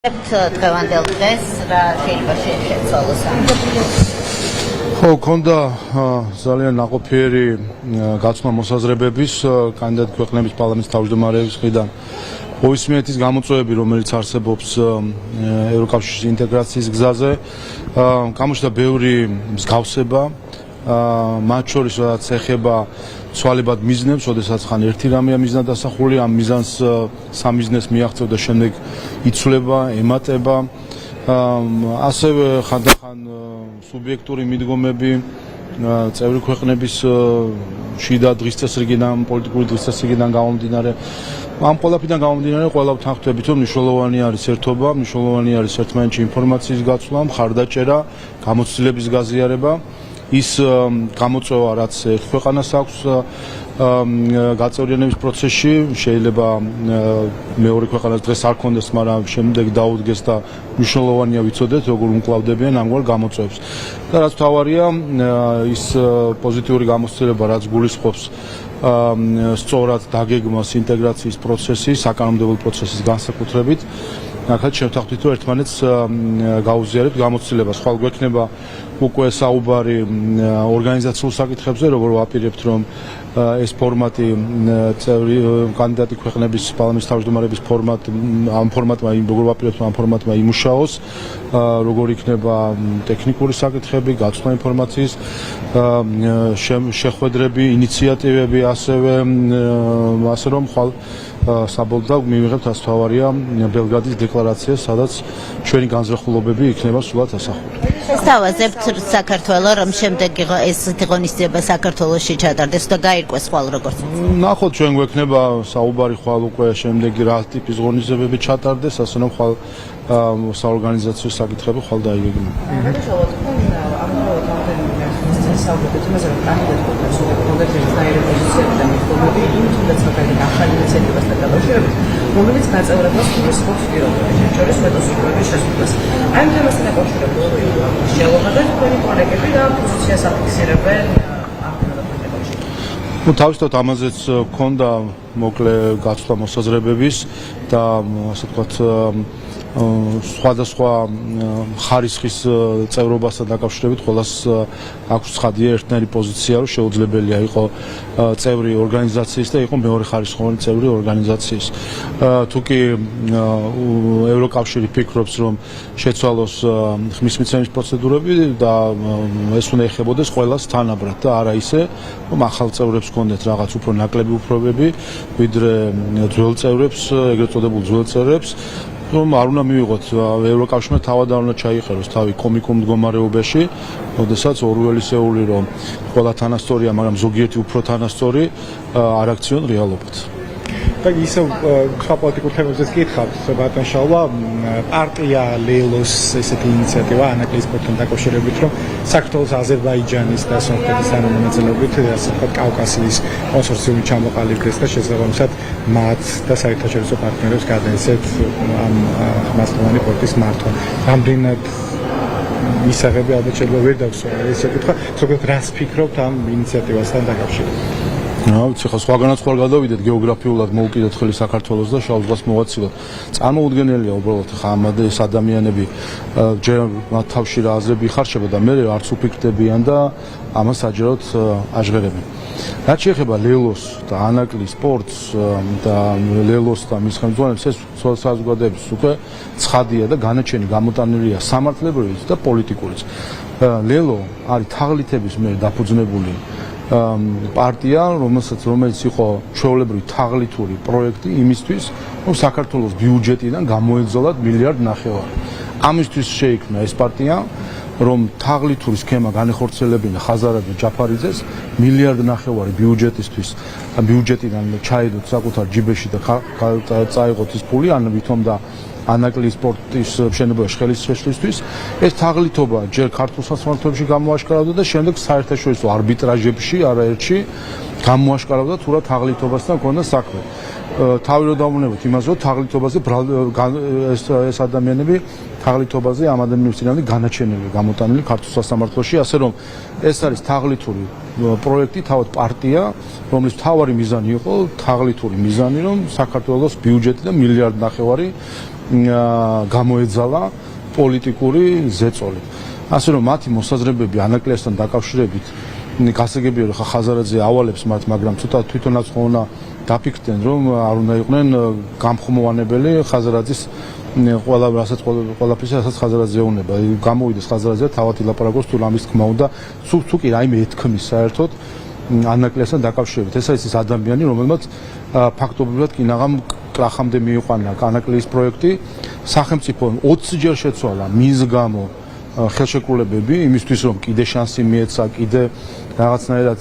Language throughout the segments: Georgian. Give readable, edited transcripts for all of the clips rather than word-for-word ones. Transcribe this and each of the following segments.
დღევანდელ დღეს რა შეიძლება შეცვალოს ამ ხო, ქონდა ძალიან ნაყოფიერი გაცნობა მოსაზრებების კანდიდატ ქვეყნების პარლამენტის თავმჯდომარეების მხრიდან ოვისმიეთის გამოწვევები, რომელიც არსებობს ევროკავშირის ინტეგრაციის გზაზე, გამოჩნდა ბევრი მსგავსება, მათ შორის რაც ეხება ცვალებად მიზნებს, შესაძაც ხან ერთი რამეა მიზნად დასახული, ამ მიზანს სამიზნეს მიაღწევ და შემდეგ იცვლება, ემატება. ასევე ხანდახან სუბიექტური მიდგომები წევრი ქვეყნების შიდა დღის წესრიგიდან, პოლიტიკური დღის წესრიგიდან გამომდინარე. ამ ყველაფრიდან გამომდინარე, ყველაფერთან ხვდებით, რომ მნიშვნელოვანი არის ერთობა, მნიშვნელოვანი არის ერთმანეთში ინფორმაციის გაცვლა, მხარდაჭერა, გამოცდილების გაზიარება. ის გამოწვევა, რაც ერთ ქვეყანას აქვს გაწევრიანების პროცესში, შეიძლება მეორე ქვეყანას დღეს არ ქონდეს, მაგრამ შემდეგ დაუდგეს და მნიშვნელოვანია ვიცოდეთ, როგორ უმკლავდებიან ამგვარ გამოწვევებს. და რაც მთავარია, ის პოზიტიური გამოცდილება, რაც გულისხმობს სწორად დაგეგმოს ინტეგრაციის პროცესი, საკანონმდებლო პროცესის განსაკუთრებით. ახლა შევთანხმდით, რომ ერთმანეთს გაუზიარებთ გამოცდილებას. ხვალ გვექნება უკვე საუბარი ორგანიზაციულ საკითხებზე, როგორ ვაპირებთ, რომ ეს ფორმატი წევრი კანდიდატი ქვეყნების პარლამენტის თავმჯდომარეების ამ ფორმატმა იმუშაოს, როგორ იქნება ტექნიკური საკითხები, გაცვლა ინფორმაციის, შეხვედრები, ინიციატივები, ასე რომ ხვალ საბოლოოდ მივიღებთ ასე თავარია ბელგრადის დეკლარაცია, სადაც ჩვენი განზრახულობები იქნება სულად ასახული. ესთავაზებთ საქართველოს, რომ შემდეგ ეს ღონისძიება საქართველოში ჩატარდეს და გაირკვეს ხვალ როგორც. ნახოთ, ჩვენ გვექნება საუბარი ხვალ უკვე შემდეგი რა ტიპის ღონისძიებები ჩატარდეს, ასე რომ ხვალ საორგანიზაციო საკითხები ხვალ დაიგეგმება. საუბრობთ იმაზე, რომ კანდიდატ ქვეყნებს უნდა კონკრეტული პოზიციები და მიდგომები თუნდაც მაგალითად ახალი ინიციატივასთან დაკავშირებით, რომელიც გაწევრებას გულისხმობს პირობებში, შორის მეტოს უკრების შესრულებას. ამ თემასთან დაკავშირებით შევამოწმოთ თქვენი კოლეგები და პოზიციას აფიქსირებენ ამ თემასთან. თავისთავად ამაზეც ქონდა მოკლე გაცვლა მოსაზრებების და ასე ვთქვათ სხვადასხვა ხარისხის წევრობასთან დაკავშირებით ყველას აქვს ცხადია ერთნაირი პოზიცია, რომ შეუძლებელია იყო წევრი ორგანიზაციის და იყო მეორე ხარისხოვანი წევრი ორგანიზაციის. თუკი ევროკავშირი ფიქრობს, რომ შეცვალოს ხმის მიცემის პროცედურები და ეს უნდა ეხებოდეს ყველას თანაბრად და არა ისე, რომ ახალ წევრებს ჰქონდეთ რაღაც უფრო ნაკლები უფლებები, ვიდრე ძველ წევრებს, ეგრეთ წოდებულ ძველ წევრებს, რომ არ უნდა მივიღოთ ევროკავშირმა თავად არ უნდა ჩაიყაროს თავი კომიკურ მდგომარეობაში, როდესაც ორველისეული რომ ყველა თანასწორია, მაგრამ ზოგიერთი უფრო თანასწორი არ აქციონ რეალობად. და ისევ პოლიტიკურ თემებზეც გითხავთ, ბატონ შალვა, პარტია ლელოს ესეთი ინიციატივა ანაკლის სპორტთან დაკავშირებით, რომ საქართველოს აზერბაიჯანის და სომხეთის თანამონაწილეობით, ასე ვთქვათ, კავკასიის კონსორციუმი ჩამოყალიბდეს და შესაბამისად მათ და საერთაშორისო პარტნიორებს გადაეცეთ ამ ხმასტოვანი პორტის მართვა. რამდენად მისაღები ალბათ შეიძლება ვერ დავსვა ეს საკითხი, ზოგადად რას ფიქრობთ ამ ინიციატივასთან დაკავშირებით? ვიცი, ხო სხვაგანაც ხვალ გადავიდეთ გეოგრაფიულად მოუკიდეთ ხელი საქართველოს და შავ ზღვას მოვაცილოთ. წარმოუდგენელია უბრალოდ ხა ამ ეს ადამიანები ჯერ მათ თავში რა აზრები იხარშება და მე არც უფიქრდებიან და ამას საჯაროდ აჟღერებენ. რაც შეეხება ლელოს და ანაკლის სპორტს და ლელოს და მის ხელმძღვანელებს, ეს საზოგადოების უკვე ცხადია და განაჩენი გამოტანილია სამართლებრივიც და პოლიტიკურიც. ლელო არის თაღლითების მიერ დაფუძნებული პარტია, რომელიც იყო ჩვეულებრივი თაღლითური პროექტი იმისთვის, რომ საქართველოს ბიუჯეტიდან გამოეგზავნათ 1.5 მილიარდი. ამისთვის შეიქმნა ეს პარტია, რომ თაღლითური სქემა განეხორციელებინა ხაზარაძე ჯაფარიძეს 1.5 მილიარდი ბიუჯეტისთვის, ბიუჯეტიდან ჩაედოთ საკუთარ ჯიბეში და წაიღოთ ის ფული, ან ვითომ და ანაკლის სპორტის მშენებლობაში ხელის შეშლისთვის. ეს თაღლითობა ჯერ ქართულ სასამართლოებში გამოაშკარავდა და შემდეგ საერთაშორისო არბიტრაჟებში არაერთში გამოაშკარავდა თუ რა თაღლითობასთან ქონდა საქმე. თავი რო დავუნებოთ იმაზე, რომ თაღლითობაზე ეს ადამიანები თაღლითობაზე ამ ადამიანების წინააღმდეგ განაჩენილი გამოტანილი ქართულ სასამართლოში, ასე რომ ეს არის თაღლითური პროექტი, თავად პარტია, რომლის მთავარი მიზანი იყო თაღლითური მიზანი, რომ საქართველოს ბიუჯეტიდან 1.5 მილიარდი გამოეძალა პოლიტიკური ზეწოლი. ასე რომ მათი მოსაზრებები ანაკლიასთან დაკავშირებით გასაგებია რომ ხაზარაძე ავალებს მათ, მაგრამ ცოტა თვითონაც ხონა დაფიქრდნენ რომ არ უნდა იყვნენ გამხმოვანებელი ხაზარაძის ყველაფერს რასაც ხაზარაძე ეუბნება. გამოვიდეს ხაზარაძე თავად ილაპარაკოს თუ რამის თქმა უნდა, თუ კი რაიმე ეთქმის საერთოდ ანაკლიასთან დაკავშირებით. ეს არის ის ადამიანი, რომელმაც ფაქტობრივად კინაღამ კრახამდე მიიყვანა ანაკლიის პროექტი. სახელმწიფომ 20 ჯერ შეცვალა მის გამო ხელშეკრულებები იმისთვის რომ კიდე შანსი მიეცა, კიდე რაღაცნაირად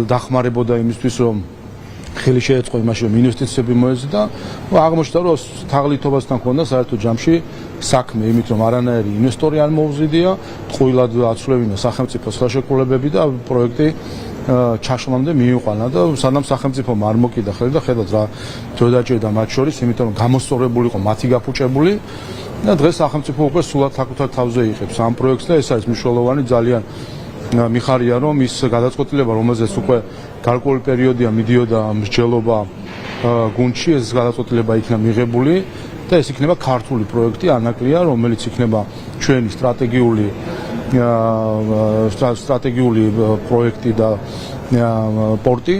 დახმარებოდა იმისთვის რომ ხელი შეეწყო იმაში რომ ინვესტიციები მოეძდა. აღმოჩნდა რომ თაღლითობასთან ჰქონდა საერთო ჯამში საქმე, იმით რომ არანაირი ინვესტორი არ მოუზიდია, ტყუილად აცვლებინა სახელმწიფოს ხელშეკრულებები და პროექტი ჩაშლამდე მიიყვანა და სანამ სახელმწიფომ არ მოკიდა ხელი და ხედავთ რა დრო დაჭირდა მათ შორის, იმიტომ რომ გამოსწორებული იყო მათი გაფუჭებული და დღეს სახელმწიფო უკვე სულად საკუთარ თავზე იღებს ამ პროექტს და ეს არის მნიშვნელოვანი ძალიან მიხარია რომ ის გადაწყვეტილება რომელზეც უკვე გარკვეული პერიოდია მიდიოდა მსჯელობა გუნდში, ეს გადაწყვეტილება იქნა მიღებული და ეს იქნება ქართული პროექტი ანაკლია, რომელიც იქნება ჩვენი სტრატეგიული პროექტი და პორტი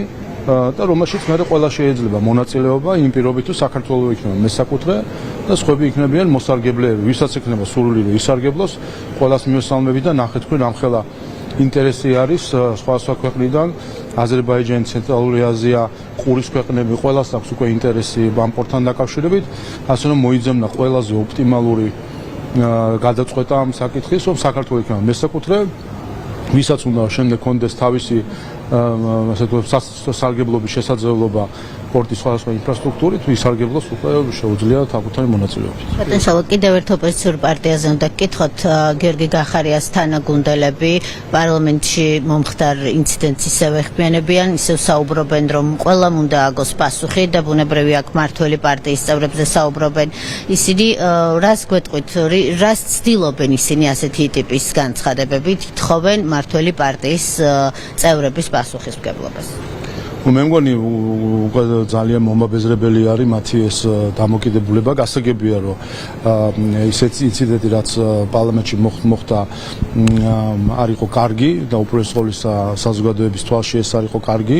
და რომელშიც მე ყველა შეიძლება მონაწილეობა იმ პირობით თუ საქართველოს იქნება მესაკუთრე და სხვები იქნებიან მოსარგებლეები, ვისაც ექნება სურვილი რომ ისარგებლოს, ყველას მიესალმები და ნახეთ თქვენ ამხელა ინტერესი არის სხვა ქვეყნიდან, აზერბაიჯანი, ცენტრალური აზია, ყურის ქვეყნები, ყველას აქვს უკვე ინტერესი ამ პორტთან დაკავშირებით, ასე რომ მოიძებნა ყველაზე ოპტიმალური გადაწყვეტა ამ საკითხის, რომ საქართველოს იქნება მესაკუთრე, ვისაც უნდა შემდეგ კონდეს თავისი სარგებლობის შესაძლებლობა პორტის სხვადასხვა ინფრასტრუქტურით, ისარგებლოს უკვე შეუძლია თავგადასავალი მონაწილეობით. პოტენციალურად კიდევ ერთ ოპოზიციურ პარტიაზე უნდა გკითხოთ, გიორგი გახარიას თანაგუნდელები პარლამენტში მომხდარ ინციდენტს ისევ ეხმიანებიან, ისევ საუბრობენ, რომ ყველამ უნდა აგოს პასუხი და ბუნებრივია აქ მართველი პარტიის წევრებზე საუბრობენ. ისინი რას გვეტყვით, რას ცდილობენ ისინი ასეთი ტიპის განცხადებებით, თხოვენ მართველი პარტიის წევრების პასუხისმგებლობას. მე მგონი ძალიან მომაბეზრებელი არის მათი ეს დამოკიდებულება. გასაგებია რომ ისეთი ინციდენტი რაც პარლამენტში მოხდა არ იყო კარგი და უპირველეს ყოვლისა საზოგადოების თვალში ეს არ იყო კარგი.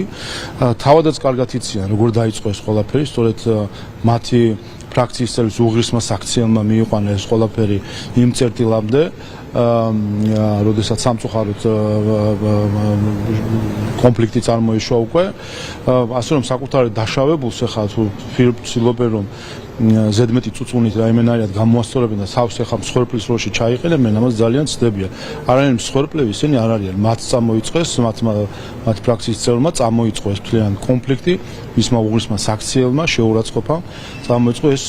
თავადაც კარგად იციან როგორ დაიწყო ეს ყველაფერი, სწორედ მათი ფრაქციის წევრების უღრისმა საქციელმა მიიყვანა ეს ყველაფერი იმ წერტილამდე, როდესაც სამწუხაროდ კონფლიქტი წარმოიშვა უკვე, ასე რომ საკუთარი დაშავებულს ახლა თუ ცდილობენ რომ ზედმეტი წუწუნით რაიმენაირად გამოასწორებენ და თავს ახლა მსხვერპლის როლში ჩაიყენებენ, ამას ძალიან ცდებია. არანაირი მსხვერპლები ისინი არ არიან. მათ წამოიწყეს, მათ ფრაქციის წევრმა წამოიწყო ეს მთლიანი კონფლიქტი, მისმა უღრისმა საქციელმა შეურაცხყოფა წამოიწყო ეს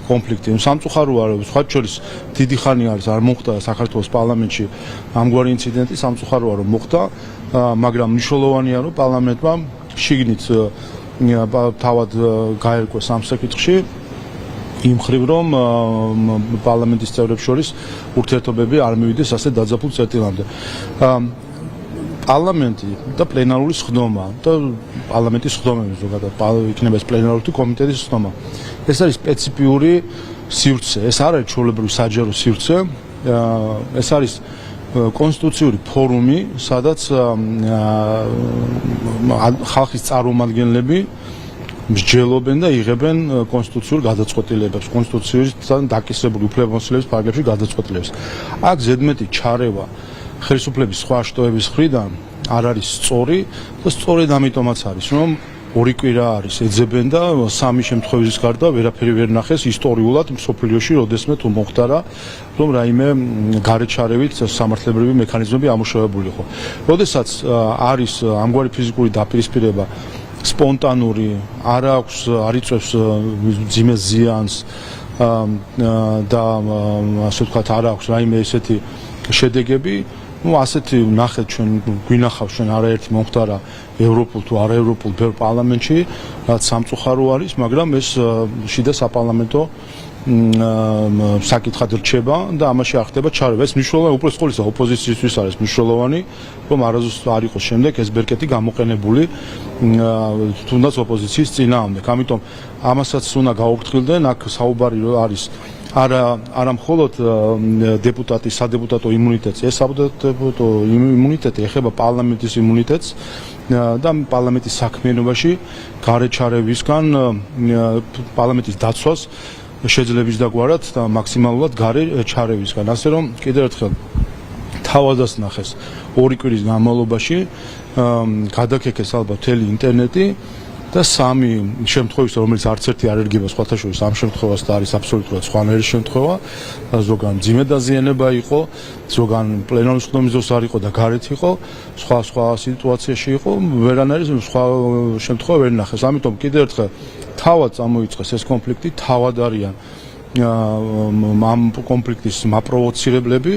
კონფლიქტი. სამწუხაროა რომ სხვა შორის დიდი ხანი არის არ მოხდა საქართველოს პარლამენტში ამგვარი ინციდენტი, სამწუხაროა რომ მოხდა, მაგრამ მნიშვნელოვანია რომ პარლამენტმა შიგნით თავად გაერკვეს ამ საკითხში იმ ხრივ რომ პარლამენტის წევრებს შორის ურთიერთობები არ მივიდეს ასე დაძაბულ წერტილამდე. პარლამენტი და პლენარული სხდომა და პარლამენტის სხდომები ზოგადად იქნება ეს პლენარული თუ კომიტეტის სხდომა. ეს არის სპეციფიური სივრცე, ეს არ არის ჩვეულებრივი საჯარო სივრცე, ეს არის კონსტიტუციური ფორუმი, სადაც ხალხის წარმომადგენლები მსჯელობენ და იღებენ კონსტიტუციურ გადაწყვეტილებებს, კონსტიტუციისგან დაკისრებული უფლებამოსილების პარაგრაფში გადაწყვეტილებებს. აქ ზედმეტი ჩარევა ხელისუფლების სხვა შტოების მხრიდან არ არის სწორი და სწორედ ამიტომაც არის, რომ ორი კვირა არის ეძებენ და სამი შემთხვევის გარდა ვერაფერი ვერ ნახეს ისტორიულად მსოფლიოში, როდესმე თუ მოხდარა, რომ რაიმე გარეჩარევით სამართლებრივი მექანიზმები ამუშავებული იყო. როდესაც არის ამგვარი ფიზიკური დაპირისპირება სპონტანური, არ იწვევს ძიმე ზიანს და ასე ვთქვათ, არ აქვს რაიმე ესეთი შედეგები, ასეთი ნახეთ ჩვენ გვინახავს ჩვენ არაერთი მომხდარა ევროპულ თუ არაევროპულ ბევრ პარლამენტში, რაც სამწუხარო არის, მაგრამ ეს შიდა საპარლამენტო საკითხად რჩება და ამაში არ ხდება ჩარევა. ეს მნიშვნელოვანი უპირველეს ყოვლისა ოპოზიციისთვის არის მნიშვნელოვანი, რომ არასდროს არ იყოს შემდეგ ეს ბერკეტი გამოყენებული თუნდაც ოპოზიციის წინააღმდეგ. ამიტომ ამასაც უნდა გაუფრთხილდნენ. აქ საუბარი არის არა მხოლოდ დეპუტატის სადეპუტატო იმუნიტეტს, ეს სადეპუტატო იმუნიტეტი ეხება პარლამენტის იმუნიტეტს და პარლამენტის საქმიანობაში გარეჩარევისგან პარლამენტის დაცვას შეძლებს დაგვარად და მაქსიმალურად გარე ჩარევისგან. ასე რომ კიდევ ერთხელ თავადაც ნახეს 2 კვირის განმავლობაში გადაკეთეს ალბათ მთელი ინტერნეტი და 3 შემთხვევისა, რომელიც არც ერთი არ ერგება სხვათა შორის ამ შემთხვევას და არის აბსოლუტურად სხვანაირი შემთხვევა, ზოგან მძიმე დაზიანება იყო, ზოგან პლენარული სხდომის დროს არ იყო და გარეთ იყო, სხვა სიტუაციაში იყო, ვერანაირი სხვა შემთხვევა ვერ ნახეს. ამიტომ კიდევ ერთხელ თავად წამოიწყეს ეს კონფლიქტი, თავად არიან ამ კონფლიქტის მაპროვოცირებლები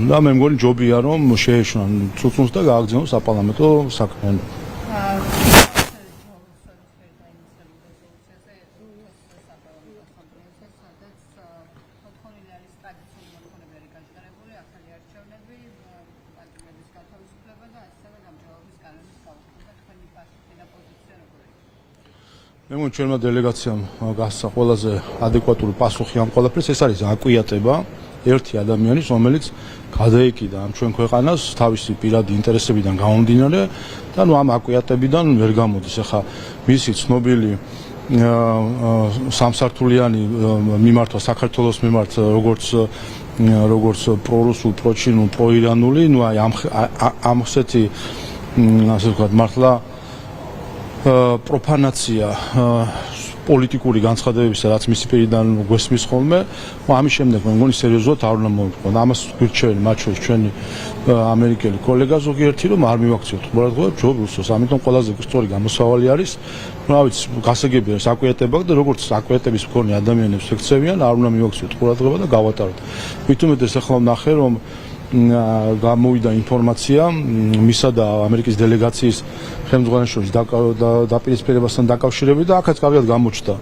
და მე მგონი ჯობია რომ შეეშვნან წუწუნს და გააგრძელონ საპარლამენტო საქმე. მე მგონი ჩვენმა დელეგაციამ გასცა ყველაზე ადეკვატური პასუხი ამ ყველაფერს. ეს არის აკვიატება ერთი ადამიანის, რომელიც გადაეკიდა ამ ჩვენ ქვეყანას თავისი პირადი ინტერესებიდან გამომდინარე და ამ აკვიატებიდან ვერ გამოდის. ახლა მისი ცნობილი სამსართულიანი მიმართვა საქართველოს მიმართ როგორც პრორუსულ, პროჩინულ, პროირანული, ამ ხსეთი ასე ვთქვათ მართლა პროფანაცია პოლიტიკური განცხადებებისა, რაც მისი პირიდან გვესმის ხოლმე, ამის შემდეგ მე მგონი სერიოზულად არ უნდა მოვიყვანოთ. ამას გვირჩევენ მათ შორის ჩვენი ამერიკელი კოლეგა ზოგიერთი, რომ არ მივაქციოთ ყურადღება ჯო რუსოს. ამიტომ ყველაზე სწორი გამოსავალი არის, რა ვიცი, გასაგებია ეს აკვიატება და როგორც აკვიატების მქონე ადამიანებს ექცევიან, არ უნდა მივაქციოთ ყურადღება და გავატაროთ. მით უმეტეს ახლა ვნახე, რომ გამოვიდა ინფორმაცია მისა და ამერიკის დელეგაციის ხელმძღვანელს შორის დაპირისპირებასთან დაკავშირებით და აქაც კარგად გამოჩნდა.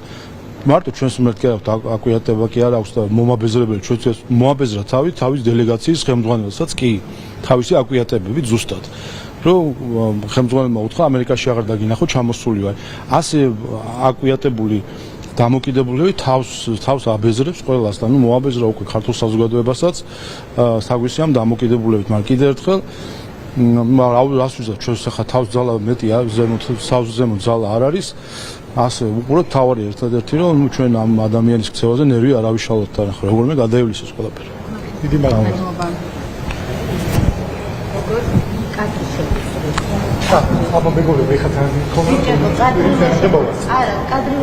მარტო ჩვენს მიმართ კი აქვს აკვიატება კი არ აქვს და მომაბეზრებელი ჩვენც მოაბეზრა თავის დელეგაციის ხელმძღვანელსაც კი თავისი აკვიატებებით ზუსტად. რომ ხელმძღვანელმა უთხრა ამერიკაში აღარ დაგინახო ჩამოსული ვარ. ასე აკვიატებული დამოკიდებულები თავს აბეზრებს ყველასთან. ნუ მოაბეზრა უკვე ქართულ საზოგადოებასაც საგვისიამ დამოკიდებულებით, მაგრამ კიდევ ერთხელ რას ვიზავთ ჩვენს ახლა თავს ძალა მეტი ზემოთ ძალა არ არის. ასე უყუროთ თავარი ერთადერთი რომ ჩვენ ამ ადამიანის ქცევაზე ნერვი არ ავიშალოთ და ახლა როგორმე გადაივლისოს ყველაფერი. დიდი მადლობა. აბა მეგობრებო, ეხლა თან კონკრეტულად არა, კადრი